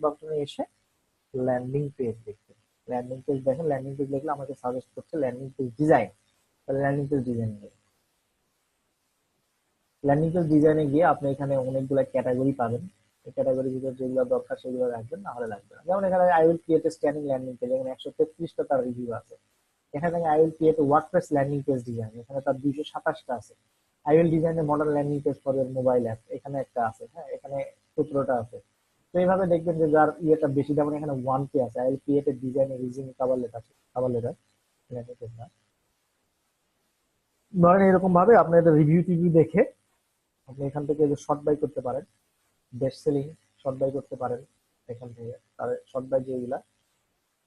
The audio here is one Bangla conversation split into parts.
বাটনে এসে ল্যান্ডিং পেজ দেখতে, ল্যান্ডিং পেজ দেখেন, ল্যান্ডিং পেজ দেখলে আমাকে সাজেস্ট করছে ল্যান্ডিং পেজ ডিজাইন। তাহলে landing page design, landing page ডিজাইনে গিয়ে আপনি এখানে অনেকগুলো ক্যাটাগরি পাবেন। এই ক্যাটাগরির ভিতরে যেগুলো দরকার সেগুলো রাখবেন, না হলে লাগবে না। যেমন এখানে I will create a standing landing page, এখানে 133টা তার রিভিউ আছে। এখানে I will create WordPress landing page design, এখানে তার 227টা আছে। I will design a modern landing page for your mobile app, এখানে একটা আছে। হ্যাঁ, এখানে 17টা আছে। তো এইভাবে দেখবেন যে যার ইয়েটা বেশি, যেমন এখানে 1 কে আছে। I will create a design A resume cover letter, cover letter landing page না। ধরেন এরকম ভাবে আপনি এটা রিভিউ টিভিউ দেখে আপনি এখান থেকে যে শর্ট বাই করতে পারেন, বেস্ট সেলিং শর্ট বাই করতে পারেন এখান থেকে। আর শর্ট বাই যেগুলা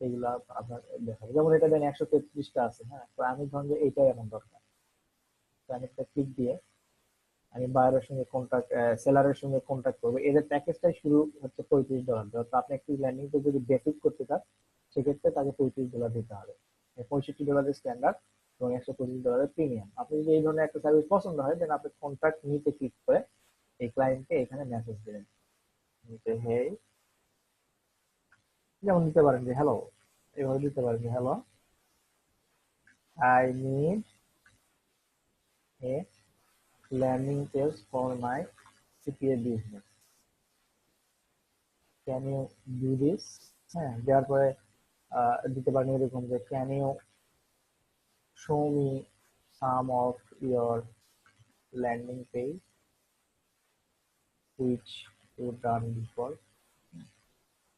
এইগুলা আপনার দেখাবে। যেমন এটা দেন 133টা আছে। হ্যাঁ, তো আমি ধরেন যে এইটাই আমার দরকার, তো আমি একটা ক্লিক দিয়ে আমি বায়ারের সঙ্গে কন্ট্যাক্ট, সেলারের সঙ্গে কন্ট্যাক্ট করবো। এদের প্যাকেজটাই শুরু হচ্ছে $35। তো আপনি একটি ল্যান্ডিং পেজ যদি বেসিক করতে চান সেক্ষেত্রে তাকে $35 দিতে হবে। $65 স্ট্যান্ডার্ড এবং $125 প্রিমিয়াম। আপনি যদি এই ধরনের একটা সার্ভিস পছন্দ হয় দেন আপনি কন্ট্যাক্ট নিতে ক্লিক করে এই ক্লায়েন্টকে এখানে মেসেজ দিলেন, নিতে হেই, যেমন দিতে পারেন যে হ্যালো, এভাবে দিতে পারেন যে hello, I need a landing page for my CPA business. Can you do this? হ্যাঁ, দেওয়ার পরে দিতে পারেন এরকম যে can you show me some of your landing page which you done before.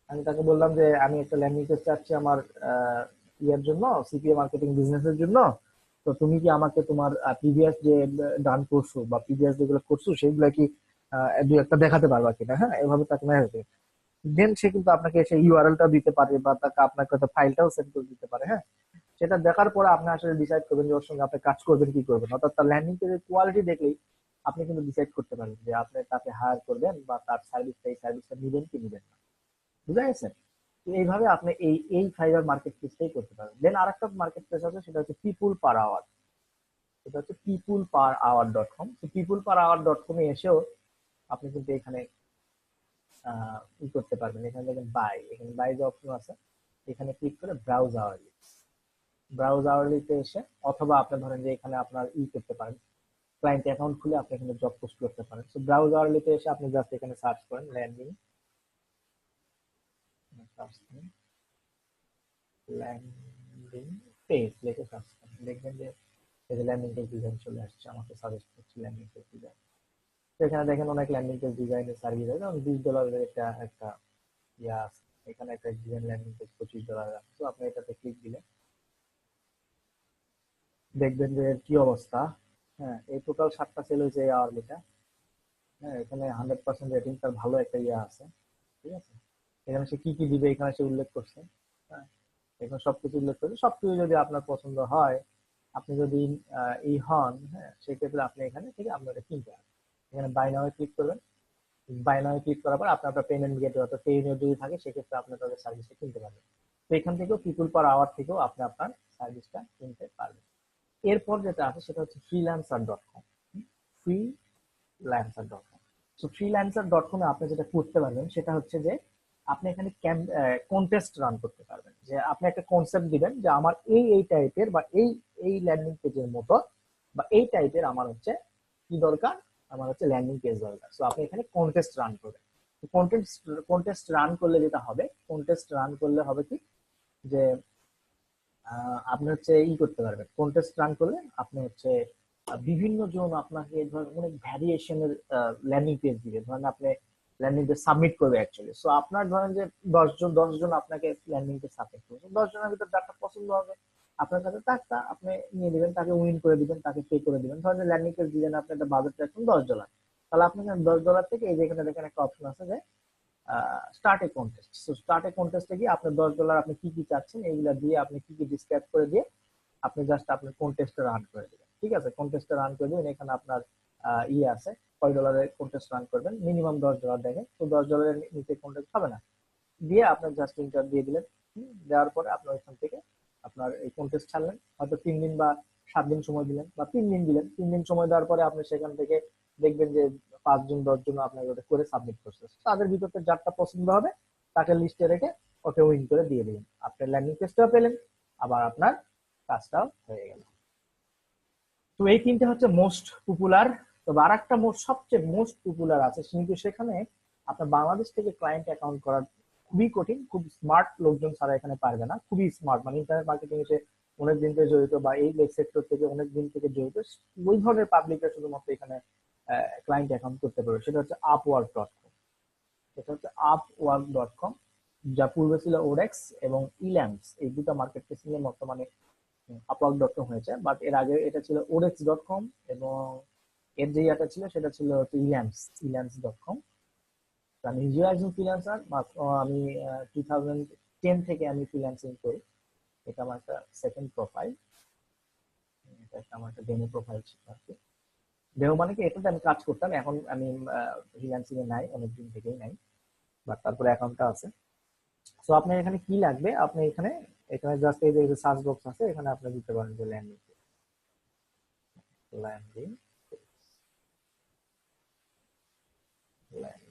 আমি তাকে বললাম যে আমি একটা ল্যান্ডিং পেজ চাচ্ছি আমার ইয়ার জন্য, সিপিএ মার্কেটিং বিজনেসের জন্য। তো তুমি কি আমাকে তোমার প্রিভিয়াস যে ডান করছো বা প্রিভিয়াস যেগুলো করছো সেগুলো কি দুই একটা দেখাতে পারবা কিনা। হ্যাঁ, এভাবে তাকে মেসেজ দেন সে কিন্তু আপনাকে সেই ইউআরএলটা দিতে পারে বা তাকে আপনার কাছে ফাইলটাও সেন্ড করে দিতে পারে। হ্যাঁ, সেটা দেখার পরে আপনি আসলে ডিসাইড করবেন যে ওর সঙ্গে আপনি কাজ করবেন কি করবেন। অর্থাৎ তার ল্যান্ডিং পেজের কোয়ালিটি দেখলেই আপনি কিন্তু ডিসাইড করতে পারবেন যে আপনি তাকে হায়ার করবেন বা তার সার্ভিসটা, এই সার্ভিসটা নিবেন কি নিবেন না। বুঝা গেছে? তো এইভাবে আপনি এই ফাইবার মার্কেট প্লেসটাই করতে পারেন। দেন আরেকটা মার্কেট প্লেস আছে, সেটা হচ্ছে পিপুল পার আওয়ার। এটা হচ্ছে peopleper.hour.com। তো peopleper.hour.com এ এসেও আপনি কিন্তু এখানে ই করতে পারবেন। এখানে দেখেন বাই, এখানে বাই যে অপশন আছে, এখানে ক্লিক করে ব্রাউজ আওয়ারলি, ব্রাউজ আওয়ারলিতে এসে অথবা আপনি ধরেন যে এখানে আপনার ই করতে পারেন, ক্লায়েন্ট অ্যাকাউন্ট খুলে আপনি এখানে জব পোস্ট করতে পারেন। তো ব্রাউজ আওয়ারলিতে এসে আপনি জাস্ট এখানে সার্চ করেন ল্যান্ডিং, ল্যান্ডিং পেজ লিখে সার্চ করেন, দেখবেন যে এই যে ল্যান্ডিং পেজ ডিজাইন চলে আসছে, আমাকে সাজেস্ট করছে ল্যান্ডিং পেজ ডিজাইন। তো এখানে দেখেন অনেক ল্যান্ডিং পেজ ডিজাইনের সার্ভিস আছে, যেমন $20 একটা একটা ইয়া আছে। এখানে একটা ডিজাইন ল্যান্ডিং পেজ $25 আছে। তো আপনি এটাতে ক্লিক দিলে দেখবেন যে এর কি অবস্থা। হ্যাঁ, এই টোটাল 7টা সেল হয়েছে এই আওয়ারলিটা। হ্যাঁ, এখানে 100% রেটিং, তার ভালো একটা ইয়া আছে। ঠিক আছে, এখানে সে কি কি দিবে এখানে সে উল্লেখ করছে। হ্যাঁ, এখানে সবকিছু উল্লেখ করছে। সবকিছু যদি আপনার পছন্দ হয়, আপনি যদি এই হন, হ্যাঁ, সেক্ষেত্রে আপনি এখানে থেকে আপনার কিনতে হবে। এখানে বাই নাও ক্লিক করবেন। বাই নাও ক্লিক করার পর আপনার আপনার পেমেন্ট গেটওয়ে অর্থাৎ পেইমেন্ট যদি থাকে সেক্ষেত্রে আপনি তাদের সার্ভিসটা কিনতে পারবেন। তো এখান থেকেও পিপুল পার আওয়ার থেকেও আপনি আপনার সার্ভিসটা কিনতে পারবেন। এরপর যেটা আছে সেটা হচ্ছে freelancer.com। freelancer.com। তো freelancer.com এ আপনি যেটা করতে পারবেন সেটা হচ্ছে যে আপনি এখানে কন্টেস্ট রান করতে পারবেন। যে আপনি একটা কনসেপ্ট দিবেন যে আমার এই টাইপের বা এই ল্যান্ডিং পেজের মতো বা এই টাইপের আমার হচ্ছে কি দরকার, আমার হচ্ছে ল্যান্ডিং পেজ দরকার। তো আপনি এখানে কন্টেস্ট রান করবেন। কন্টেস্ট কন্টেস্ট রান করলে যেটা হবে, কন্টেস্ট রান করলে হবে কি যে আপনি হচ্ছে ই করতে পারবেন। কন্টেস্ট রান করলে আপনি হচ্ছে বিভিন্ন জন আপনাকে ধরেন অনেক ভ্যারিয়েশনের ল্যান্ডিং পেজ দিবে। ধরেন আপনি ল্যান্ডিং পেজ সাবমিট করবে অ্যাকচুয়ালি। সো আপনার ধরেন যে 10 জন আপনাকে ল্যান্ডিং পেজ সাবমিট করবে, 10 জনের ভিতরে যারটা পছন্দ হবে আপনার কাছে তারটা আপনি নিয়ে দিবেন, তাকে উইন করে দিবেন, তাকে পে করে দিবেন। ধরেন ল্যান্ডিং পেজ ডিজাইন আপনার একটা বাজেট রাখুন $10, তাহলে আপনি $10 থেকে এই যে এখানে দেখেন একটা অপশন আছে যে start a contest. So start a কন্টেস্টে গিয়ে আপনার $10 আপনি কি কি চাচ্ছেন এইগুলা দিয়ে আপনি কি কি ডিসক্রাইব করে দিয়ে আপনি জাস্ট আপনার কন্টেস্টে রান করে দিবেন। ঠিক আছে, কন্টেস্টে রান করে দিবেন। এখানে আপনার ইয়ে আছে কয় ডলারের কন্টেস্ট রান করবেন, মিনিমাম $10 দেখেন। তো $10 নিচে কন্টেস্ট হবে না, দিয়ে আপনার জাস্ট ইন্টার দিয়ে দিলেন। দেওয়ার পরে আপনার ওইখান থেকে আপনার এই কন্টেস্ট ছাড়লেন, হয়তো 3 দিন বা 7 দিন সময় দিলেন বা 3 দিন দিলেন। 3 দিন সময় দেওয়ার পরে আপনি সেখান থেকে দেখবেন যে 5 জন 10 জন আপনাকে ওটা করে সাবমিট করছে। তাদের ভিতর থেকে যারটা পছন্দ হবে তাকে লিস্টে রেখে ওকে উইন করে দিয়ে দিলেন, আপনার ল্যান্ডিং পেজটাও পেলেন, আবার আপনার কাজটাও হয়ে গেল। তো এই তিনটে হচ্ছে মোস্ট পপুলার। তবে আর একটা সবচেয়ে মোস্ট পপুলার আছে, কিন্তু সেখানে আপনার বাংলাদেশ থেকে ক্লায়েন্ট অ্যাকাউন্ট করার খুবই কঠিন, খুব স্মার্ট লোকজন ছাড়া এখানে পারবে না, খুবই স্মার্ট, মানে ইন্টারনেট মার্কেটিং এ অনেক দিন থেকে জড়িত বা এই সেক্টর থেকে অনেক দিন থেকে জড়িত, ওই ধরনের পাবলিকরা শুধুমাত্র এখানে ক্লায়েন্ট অ্যাকাউন্ট করতে পারবে। সেটা হচ্ছে আপওয়ার্ক.কম। এটা হচ্ছে আপওয়ার্ক.কম, যা পূর্বে ছিল ওরেক্স এবং ইল্যাম্পস, এই দুটো মার্কেট প্লেস নিয়ে বর্তমানে আপওয়ার্ক.কম হয়েছে, বাট এর আগে এটা ছিল ওরেক্স.কম, এবং এর যে ইয়াটা ছিল সেটা ছিল ইল্যাম্পস.কম। আমি নিজেও একজন ফ্রিল্যান্সার, মাত্র আমি 2010 থেকে আমি ফ্রিল্যান্সিং করি। এটা আমার একটা সেকেন্ড প্রোফাইল, এটা একটা আমার একটা ডেমো প্রোফাইল ছিল আর কি। ডেমো মানে কি, এটাতে আমি কাজ করতাম, এখন আমি ফ্রিল্যান্সিং এ নাই, অনেকদিন থেকেই নাই, বাট তারপরে অ্যাকাউন্টটা আছে। তো আপনার এখানে কি লাগবে, আপনি এখানে এখানে জাস্ট এই যে সার্চ বক্স আছে, এখানে আপনি দিতে পারেন যে ল্যান্ডিং ল্যান্ডিং ল্যান্ডিং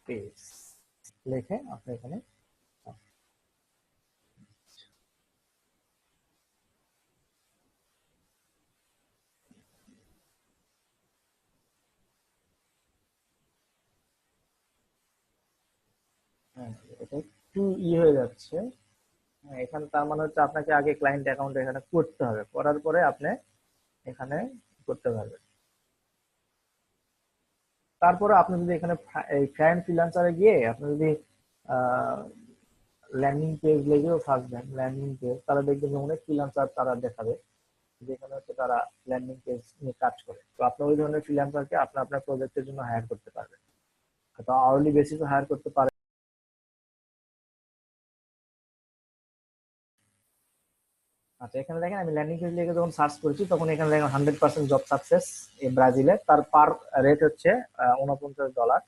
পেজ লিখে আপনি এখানে হ্যাঁ, এটা একটু হয়ে যাচ্ছে। হ্যাঁ, এখানে তার মানে হচ্ছে আপনাকে আগে ক্লায়েন্ট অ্যাকাউন্ট এখানে করতে হবে, করার পরে আপনি এখানে করতে পারবেন। তারপরে আপনি যদি এখানে এই ক্লায়েন্ট ফ্রিল্যান্সারে গিয়ে আপনি যদি ল্যান্ডিং পেজ লেগেও সার্চ দেন ল্যান্ডিং পেজ, তারা দেখবেন যে অনেক ফ্রিল্যান্সার তারা দেখাবে, যেখানে হচ্ছে তারা ল্যান্ডিং পেজ নিয়ে কাজ করে। তো আপনি ওই ধরনের ফ্রিল্যান্সারকে আপনার আপনার প্রজেক্টের জন্য হায়ার করতে পারবেন, তো আওয়ারলি বেসিসে হায়ার করতে পারেন। আচ্ছা, এখানে দেখেন আমি ল্যান্ডিং পেজ লিখে যখন সার্চ করেছি, তখন এখানে দেখেন 100% জব সাকসেস এই ব্রাজিলে। তার পার রেট হচ্ছে $49,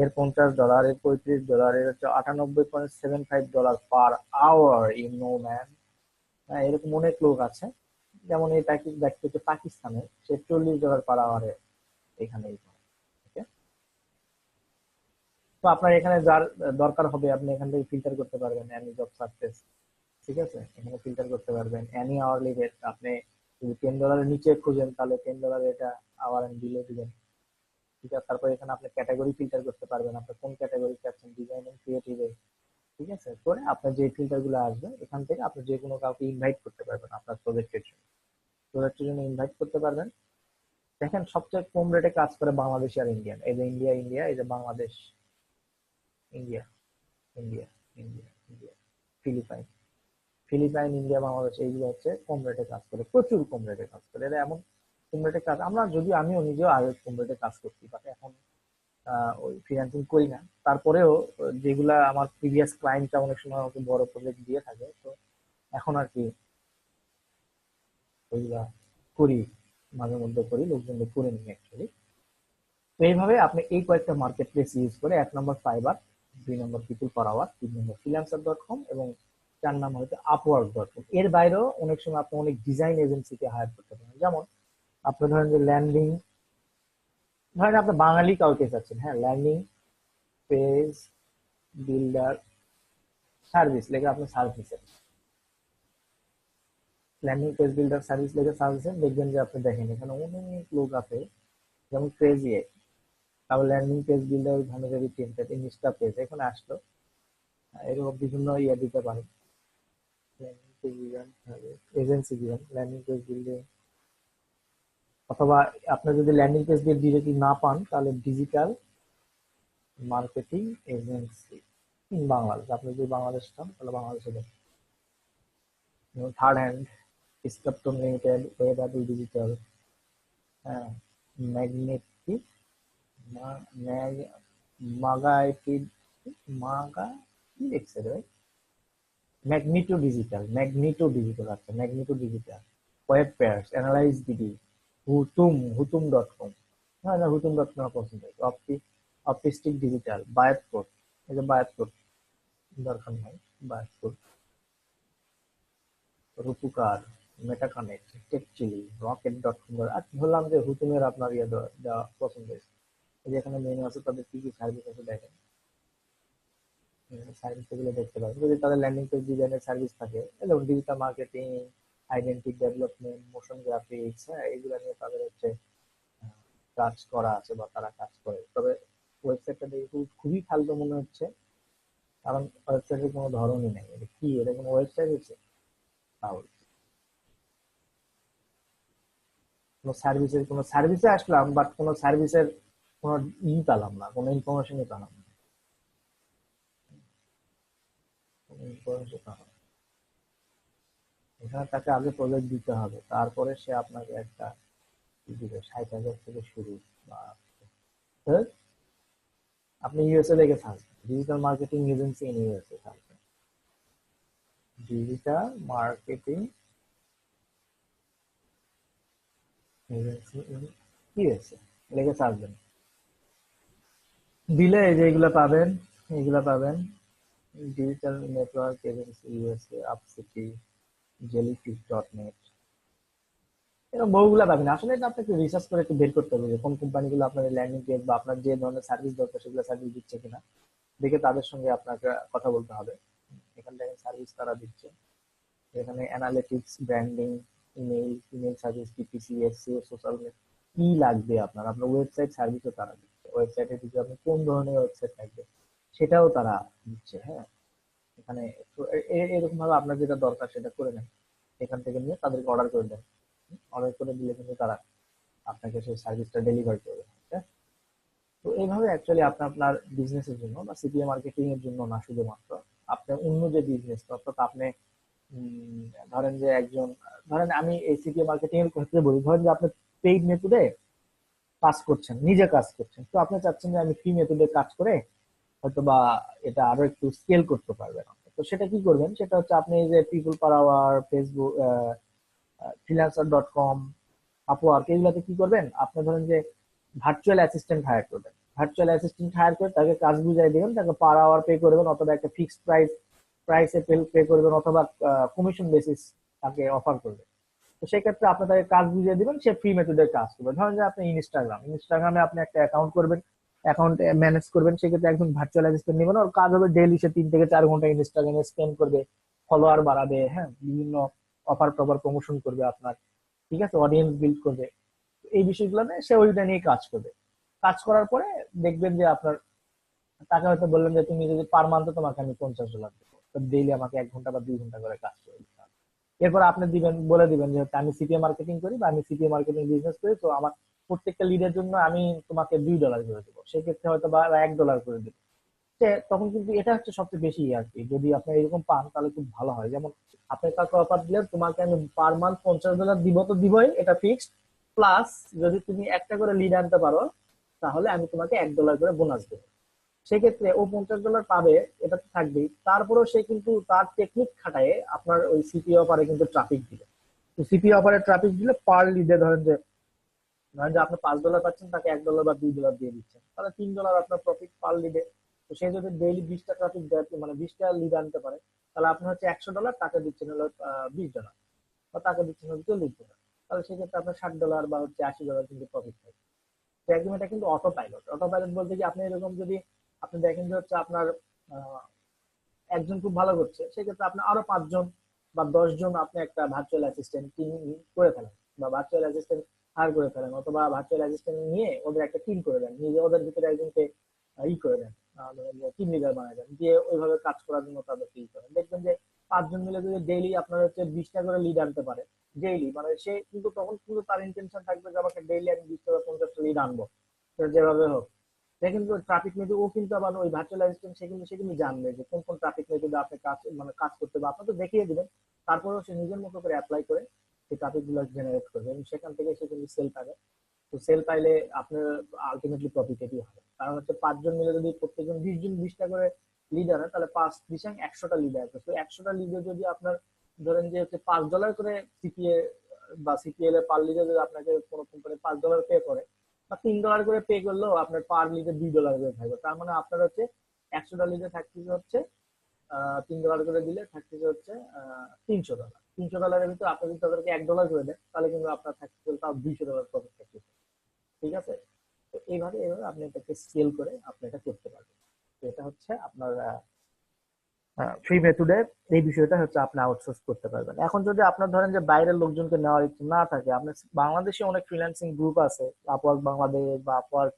এর $50, এর $35, এর হচ্ছে $98.75 per hour, you know man. হ্যাঁ, এরকম অনেক লোক আছে। যেমন এই প্যাকেজ দেখতে হচ্ছে পাকিস্তানে, সে $40 পার আওয়ারে এখানে এই করে। Okay? তো আপনার এখানে যার দরকার হবে আপনি এখান থেকে ফিল্টার করতে পারবেন, এনি জব সাকসেস, ঠিক আছে, এখানে ফিল্টার করতে পারবেন এনি আওয়ারলি রেট। আপনি যদি $10 নিচে খুঁজেন তাহলে $10 এটা আওয়ার এন্ড বিলো দিবেন, ঠিক আছে। তারপর এখানে আপনি ক্যাটাগরি ফিল্টার করতে পারবেন, আপনি কোন ক্যাটাগরি চাচ্ছেন, ডিজাইনিং, ক্রিয়েটিভে, ঠিক আছে। করে আপনার যে ফিল্টার গুলো আসবে এখান থেকে আপনি যে কোনো কাউকে ইনভাইট করতে পারবেন আপনার প্রজেক্টের জন্য ইনভাইট করতে পারবেন। দেখেন সবচেয়ে কম রেটে কাজ করে বাংলাদেশ আর ইন্ডিয়ান, এই যে ইন্ডিয়া ইন্ডিয়া, এই যে Bangladesh, India India India India, Philippine Philippine, India, Bangladesh, এইগুলো হচ্ছে কম রেটে কাজ করে, প্রচুর কম রেটে কাজ করে। এরা এমন কম রেটে কাজ, আমরা যদি আমিও নিজেও আগে কম রেটে কাজ করছি, বাট এখন ওই ফ্রিল্যান্সিং করি না। তারপরেও যেগুলা আমার প্রিভিয়াস ক্লায়েন্টরা অনেক সময় আমাকে বড় প্রজেক্ট দিয়ে থাকে, তো এখন আর কি ওইগুলা করি, মাঝে মধ্যে করি, লোকজন করে নিই অ্যাকচুয়ালি। তো এইভাবে আপনি এই কয়েকটা মার্কেট প্লেস ইউজ করে, 1 নম্বর ফাইবার, 2 নম্বর পিপল পার আওয়ার, 3 নম্বর ফ্রিল্যান্সার.কম এবং 4 নম্বর হচ্ছে আপওয়ার্ক.কম। এর বাইরেও অনেক সময় আপনি অনেক ডিজাইন এজেন্সিকে হায়ার করতে পারেন। যেমন আপনি ধরেন যে ল্যান্ডিং, ধরেন আপনি বাঙালি কাউকে চাচ্ছেন, হ্যাঁ, ল্যান্ডিং পেজ বিল্ডার সার্ভিস লেগে আপনি সার্ভিসের ল্যান্ডিং পেজ বিল্ডার সার্ভিস লেগে সার্ভিসের, দেখবেন যে আপনি দেখেন এখানে অনেক লোক আছে, যেমন ক্রেজি, তারপর ল্যান্ডিং পেজ বিল্ডার ভ্যানুয়ারি প্রিন্টেড ইনস্টা পেজ এখানে আসলো। এরকম বিভিন্ন ইয়ে দিতে পারেন, ল্যান্ডিং পেজ বিল্ডার এজেন্সি দিবেন ল্যান্ডিং পেজ বিল্ডিং, অথবা আপনি যদি ল্যান্ডিং পেজ দিয়ে ডিরেক্টলি না পান তাহলে digital marketing agency in Bangladesh, আপনি যদি বাংলাদেশ চান তাহলে বাংলাদেশে দেন। Third hand, Scripton limited, web apple digital, হ্যাঁ, ম্যাগনেটিক, মাগাইটি, মাগা কি লিখছে রে, ম্যাগনিটো ডিজিটাল, আচ্ছা, Magnito digital, web pairs, analyze DB, হুতুম.কম, হ্যাঁ না, হুতুম.কম পছন্দ, অপটিস্টিক ডিজিটাল, বায়াতকোট, এই যে বায়াতকোট দরকার নাই, বায়াতকোট, রূপকার, মেটা কানেক্ট, টেক চিলি, রকেট.কম। আর বললাম যে হুতুমের আপনার ইয়ে দেওয়া পছন্দ হয়েছে, এই যে এখানে মেনু আছে, তাদের কি কি সার্ভিস আছে দেখেন। সার্ভিস গুলো দেখতে পাবেন। যদি তাদের ল্যান্ডিং পেজ ডিজাইনের সার্ভিস থাকে, যেমন digital marketing, identity development, motion graphics, হ্যাঁ এগুলো নিয়ে তাদের হচ্ছে কাজ করা আছে বা তারা কাজ করে। তবে ওয়েবসাইটটা দেখে খুবই ফালতু মনে হচ্ছে, কারণ ওয়েবসাইটের কোনো ধরনই নেই। এটা কি, এটা কোনো ওয়েবসাইট হচ্ছে? তাহলে কোনো সার্ভিসে আসলাম, বাট কোনো সার্ভিসের কোনো পেলাম না, কোনো ইনফরমেশনই পেলাম না, কোনো ইনফরমেশন পেলাম না। এখানে তাকে আগে প্রজেক্ট দিতে হবে, তারপরে সে আপনাকে একটা কি দিবে, 60,000 থেকে শুরু। বা ধর, আপনি ইউএসএ দেখে থাকবেন, digital marketing agency in USA থাকবেন, digital marketing agency in USA লিখে থাকবেন। দিলে এই যে এগুলা পাবেন, এগুলা পাবেন। Digital network agency USA, UpCity, jellyfish dot net, এরকম বহুগুলা পাবেন। আসলে এটা আপনাকে রিসার্চ করে একটু বের করতে হবে যে কোন কোম্পানিগুলো আপনার ল্যান্ডিং পেজ বা আপনার যে ধরনের সার্ভিস দরকার সেগুলো সার্ভিস দিচ্ছে কিনা, দেখে তাদের সঙ্গে আপনাকে কথা বলতে হবে। এখান থেকে সার্ভিস তারা দিচ্ছে, এখানে analytics, branding, email, email service, PPC, SEO, social media, কি লাগবে আপনার, আপনার ওয়েবসাইট সার্ভিসও তারা দিচ্ছে। ওয়েবসাইটে যদি আপনি কোন ধরনের ওয়েবসাইট লাগবে সেটাও তারা দিচ্ছে। হ্যাঁ, এখানে এরকম ভাবে আপনার যেটা দরকার সেটা করে নেন, এখান থেকে নিয়ে তাদেরকে অর্ডার করে দেন। অর্ডার করে দিলে কিন্তু তারা আপনাকে সেই সার্ভিসটা ডেলিভার করবে। হ্যাঁ, তো এইভাবে অ্যাকচুয়ালি আপনি আপনার বিজনেসের জন্য বা সিপিএ মার্কেটিং এর জন্য না, শুধুমাত্র আপনার অন্য যে বিজনেস, অর্থাৎ আপনি উম, ধরেন যে একজন, ধরেন আমি এই সিপিএ মার্কেটিং এর ক্ষেত্রে বলি, ধরেন যে আপনি পেইড মেথডে কাজ করছেন, নিজে কাজ করছেন, তো আপনি চাচ্ছেন যে আমি ফ্রি মেথডে কাজ করে হয়তো বা এটা আরো একটু স্কেল করতে পারবেন। তো সেটা কি করবেন, সেটা হচ্ছে আপনি এই যে people per hour, Facebook, freelancer dot com, Upwork, এগুলাতে কি করবেন, আপনি ধরেন যে ভার্চুয়াল অ্যাসিস্ট্যান্ট হায়ার করবেন। ভার্চুয়াল অ্যাসিস্ট্যান্ট হায়ার করে তাকে কাজ বুঝাই দেবেন, তাকে পার আওয়ার পে করবেন, অথবা একটা ফিক্সড প্রাইসে পে করবেন, অথবা কমিশন বেসিস তাকে অফার করবেন। তো সেক্ষেত্রে আপনি তাকে কাজ বুঝিয়ে দিবেন, সে ফ্রি মেথডে কাজ করবে। ধরেন যে আপনি ইনস্টাগ্রামে আপনি একটা অ্যাকাউন্ট করবেন, অ্যাকাউন্ট ম্যানেজ করবেন, সেক্ষেত্রে একজন ভার্চুয়াল অ্যাসিস্ট্যান্ট নেবেন, ওর কাজ হবে ডেইলি সে 3 থেকে 4 ঘন্টা ইনস্টাগ্রামে স্পেন্ড করবে, ফলোয়ার বাড়াবে, হ্যাঁ বিভিন্ন অফার টফার প্রমোশন করবে আপনার, ঠিক আছে, অডিয়েন্স বিল্ড করবে। এই বিষয়গুলো নিয়ে সে ওইটা নিয়ে কাজ করবে। কাজ করার পরে দেখবেন যে আপনার, তাকে হয়তো বললেন যে তুমি যদি পার মান্থে তোমাকে আমি $50 দেবো, তো ডেইলি আমাকে 1 ঘন্টা বা 2 ঘন্টা করে কাজ করে দিতে হবে। এরপর আপনি দিবেন, বলে দিবেন যে হচ্ছে আমি সিপিএ মার্কেটিং করি বা আমি সিপিএ মার্কেটিং বিজনেস করি, তো আমার প্রত্যেকটা লিডের জন্য আমি তোমাকে $2 করে দেবো, সেক্ষেত্রে হয়তো বা $1 করে দেবো। তখন কিন্তু এটা হচ্ছে সবচেয়ে বেশি আর কি, যদি আপনি এরকম পান তাহলে খুব ভালো হয়। যেমন আপনি কাউকে অফার দিলেন, তোমাকে আমি পার মান্থ $50 দিব, তো দিবই, এটা ফিক্সড। প্লাস যদি তুমি একটা করে লিড আনতে পারো, তাহলে আমি তোমাকে $1 করে বোনাস দেবো। সেক্ষেত্রে ও $50 পাবে, এটা তো থাকবেই। তারপরেও সে কিন্তু তার টেকনিক খাটায় আপনার ওই সিপি অফারে কিন্তু ট্রাফিক দিবে। তো সিপি অফারে ট্রাফিক দিলে পার লিডে ধরেন যে আপনি $5 পাচ্ছেন, তাকে $1 বা $2 দিয়ে দিচ্ছেন, তাহলে $3 আপনার প্রফিট পার লিডে। তো সে যদি ডেইলি 20টা ট্রাফিক দেয়, মানে 20টা লিড আনতে পারে, তাহলে আপনার হচ্ছে $100, তাকে দিচ্ছেন হলো $20, বা তাকে দিচ্ছেন হলো $40। তাহলে সেক্ষেত্রে আপনার $60 বা হচ্ছে $80 কিন্তু প্রফিট থাকে। তো একদম এটা কিন্তু অটো পাইলট। অটো পাইলট বলতে কি, আপনি এরকম যদি আপনি দেখেন যে হচ্ছে আপনার আহ, একজন খুব ভালো করছে, সেক্ষেত্রে আপনি আরো 5 জন বা 10 জন আপনি একটা ভার্চুয়াল অ্যাসিস্ট্যান্ট টিম করে ফেলেন, বা ভার্চুয়াল অ্যাসিস্ট্যান্ট হায়ার করে ফেলেন, অথবা ভার্চুয়াল অ্যাসিস্ট্যান্ট নিয়ে ওদের একটা টিম করে দেন, নিজে ওদের ভিতরে একজনকে করে দেন, টিম লিডার বানায় দেন, দিয়ে ওইভাবে কাজ করার জন্য তাদেরকে করেন। দেখবেন যে 5 জন মিলে যদি ডেইলি আপনার হচ্ছে 20টা করে লিড আনতে পারে ডেইলি, মানে সে কিন্তু তখন কিন্তু তার ইন্টেনশন থাকবে যে আমাকে ডেইলি আমি 20টা বা 50টা লিড আনবো, সেটা যেভাবে হোক। দেখেন কিন্তু ট্রাফিক মেপে ও কিন্তু আবার ওই ভার্চুয়াল অ্যাসিস্ট্যান্ট, সে কিন্তু জানবে যে কোন কোন ট্রাফিক মেপে আপনি কাজ মানে কাজ করতে হবে, আপনি তো দেখিয়ে দিবেন। তারপরেও সে নিজের মতো করে অ্যাপ্লাই করে সেই ট্রাফিক গুলো জেনারেট করবে, এবং সেখান থেকে সে কিন্তু সেল পাবে। তো সেল পাইলে আপনার আলটিমেটলি প্রফিটেবল হবে। কারণ হচ্ছে 5 জন মিলে যদি প্রত্যেকজন 20 জন 20টা করে লিডার হয়, তাহলে 5 20 100টা লিডার আছে। তো 100টা লিডে যদি আপনার ধরেন যে হচ্ছে $5 করে সিপিএ বা সিপিএল এর পার লিডে যদি আপনাকে কোনো কোম্পানি $5 পে করে, বা $3 করে পে করলেও আপনার পার লিডে $2 করে থাকবে। তার মানে আপনার হচ্ছে 100টা লিডে থাকতেছে হচ্ছে $3 করে দিলে থাকতেছে হচ্ছে $300। $300 ভিতরে আপনি যদি তাদেরকে $1 করে দেন, তাহলে কিন্তু আপনার থাকতেছে তাও $200 প্রফিট থাকতেছে। ঠিক আছে, তো এইভাবে এইভাবে আপনি এটাকে স্কেল করে আপনি এটা করতে পারবেন। তো এটা হচ্ছে আপনার ফ্রি মেথডে এই বিষয়টা হচ্ছে আপনি আউটসোর্স করতে পারবেন। এখন যদি আপনার ধরেন যে বাইরের লোকজনকে নেওয়ার ইচ্ছে না থাকে, আপনার বাংলাদেশে অনেক ফ্রিল্যান্সিং গ্রুপ আছে, আপওয়ার্ক বাংলাদেশ বা আপওয়ার্ক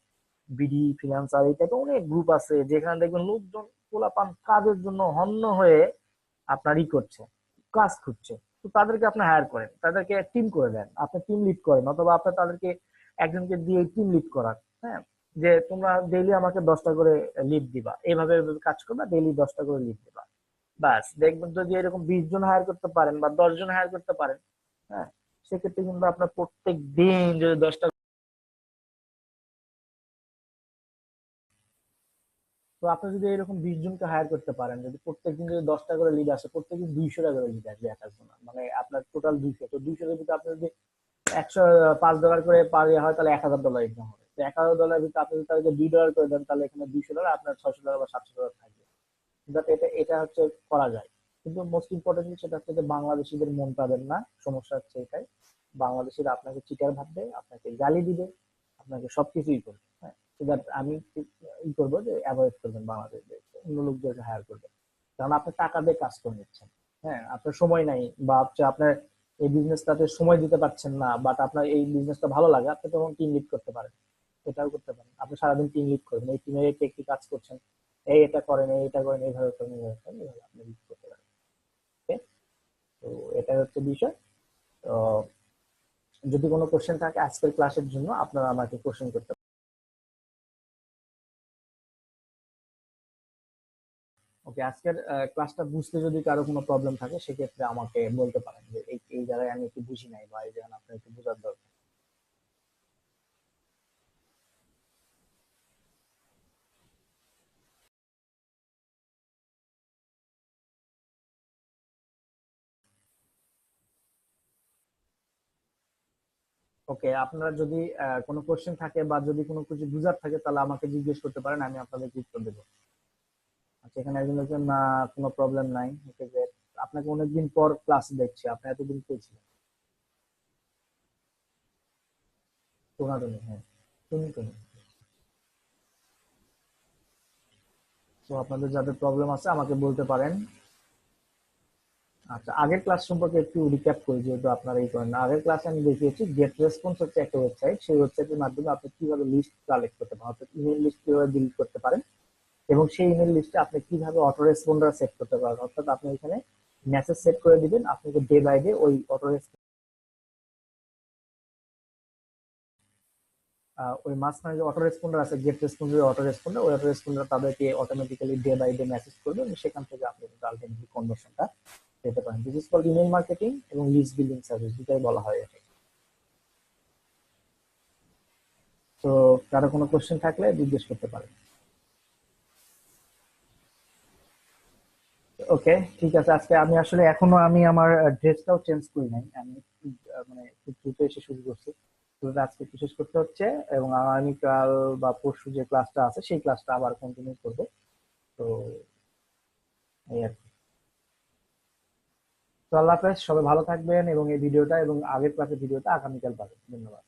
বিডি ফ্রিল্যান্সার, এই টাইপের অনেক গ্রুপ আছে যেখানে দেখবেন লোকজন পোলাপান কাজের জন্য হন্য হয়ে আপনার করছে, কাজ খুঁজছে। তো তাদেরকে আপনি হায়ার করেন, তাদেরকে টিম করে দেন, আপনি টিম লিড করেন, অথবা আপনি তাদেরকে একজনকে দিয়ে টিম লিড করান। হ্যাঁ, যে তোমরা ডেইলি আমাকে 10টা করে লিড দিবা, এইভাবে এইভাবে কাজ করবা, ডেইলি 10টা করে লিড দিবা। বাস দেখবেন যদি এরকম 20 জন হায়ার করতে পারেন বা 10 জন হায়ার করতে পারেন, হ্যাঁ, সেক্ষেত্রে কিন্তু আপনার প্রত্যেক দিন যদি 10টা, তো আপনি যদি এরকম 20 জনকে হায়ার করতে পারেন, যদি প্রত্যেকদিন যদি 10টা করে লিড আসে, প্রত্যেকদিন 200 টাকা করে লিড আসবে এক একজন, মানে আপনার টোটাল 200, তো 200 এর ভিতরে আপনি যদি 105 ডলার করে পার ইয়ে হয়, তাহলে $1000 ইনকাম হবে। তো $1000 ভিতরে আপনি যদি তাদেরকে $2 করে দেন, তাহলে এখানে $200, আপনার $600 বা $700 থাকবে। যাতে এটা এটা হচ্ছে করা যায়। কিন্তু মোস্ট ইম্পর্টেন্টলি সেটা হচ্ছে যে বাংলাদেশিদের মন পাবেন না, সমস্যা হচ্ছে এটাই। বাংলাদেশিরা আপনাকে চিটার ভাববে, আপনাকে গালি দিবে, আপনাকে সবকিছুই করবে। হ্যাঁ, so that আমি করবো যে অ্যাভয়েড করবেন বাংলাদেশে, অন্য লোকদেরকে হায়ার করবেন। কারণ আপনি টাকা দিয়ে কাজ করে নিচ্ছেন। হ্যাঁ, আপনার সময় নাই, বা হচ্ছে আপনার এই বিজনেসটাতে সময় দিতে পারছেন না, বাট আপনার এই বিজনেসটা ভালো লাগে, আপনি তখন টিম লিড করতে পারেন। এটাও করতে পারেন, আপনি সারাদিন টিম লিড করবেন, এই টিমে কে কি কাজ করছেন, এই এটা করেন, এই এটা করেন, এইভাবে করেন, এইভাবে করেন, এইভাবে আপনি লিড করতে পারেন। ওকে, তো এটা হচ্ছে বিষয়। তো যদি কোনো কোশ্চেন থাকে আজকের ক্লাসের জন্য, আপনারা আমাকে কোশ্চেন করতে পারেন। ওকে, আজকের ক্লাসটা বুঝতে যদি কারো কোনো প্রবলেম থাকে, সেক্ষেত্রে আমাকে বলতে পারেন যে এই এই জায়গায় আমি একটু বুঝি নাই, বা এই জায়গায় আপনার একটু বোঝার দরকার। ওকে, আপনারা যদি কোনো কোশ্চেন থাকে বা যদি কোনো কিছু বুঝার থাকে, তাহলে আমাকে জিজ্ঞেস করতে পারেন, আমি আপনাদেরকে উত্তর দেবো। আচ্ছা, এখানে একজন বলছেন না, কোনো প্রবলেম নাই। ওকে, যে আপনাকে অনেকদিন পর ক্লাস দেখছি, আপনি এতদিন পেয়েছিলেন। টোনাটুনি, হ্যাঁ, টুনি টুনি। তো আপনাদের যাদের প্রবলেম আছে আমাকে বলতে পারেন। আচ্ছা, আগের ক্লাস সম্পর্কে একটু রিক্যাপ করি, যেহেতু আপনারা এই করেন না। আগের ক্লাসে আমি দেখিয়েছি গেট রেসপন্স হচ্ছে একটা ওয়েবসাইট, সেই ওয়েবসাইটের মাধ্যমে আপনি কিভাবে লিস্ট কালেক্ট করতে পারেন, অর্থাৎ ইমেল লিস্ট কিভাবে বিল্ড করতে পারেন, এবং সেই ইমেল লিস্টে আপনি কিভাবে অটো রেসপন্ডার সেট করতে পারেন। অর্থাৎ আপনি এখানে মেসেজ সেট করে দিবেন, আপনাকে ডে বাই ডে ওই অটো ওই মাঝখানে যে অটো রেসপন্ডার আছে, গেট রেসপন্ডার, অটো রেসপন্ডার, ওই অটো রেসপন্ডার তাদেরকে automatically day by day message করবে, এবং সেখান থেকে আপনি কিন্তু আলটিমেটলি কনভার্সনটা পেতে পারেন। This is called email marketing এবং লিস্ট বিল্ডিং সার্ভিস, দুটাই বলা হয় এটা। তো কারো কোনো কোশ্চেন থাকলে জিজ্ঞেস করতে পারেন। ওকে, ঠিক আছে। আজকে আমি আসলে এখনো আমি আমার ড্রেসটাও চেঞ্জ করি নাই, আমি মানে খুব দ্রুত এসে শুরু করছি। তো আজকে একটু শেষ করতে হচ্ছে, এবং আগামীকাল বা পরশু যে ক্লাসটা আছে সেই ক্লাসটা আবার কন্টিনিউ করবো। তো এই আর কি। তো আল্লাহ হাফেজ, সবাই ভালো থাকবেন, এবং এই ভিডিওটা এবং আগের ক্লাসের ভিডিওটা আগামীকাল পাবেন। ধন্যবাদ।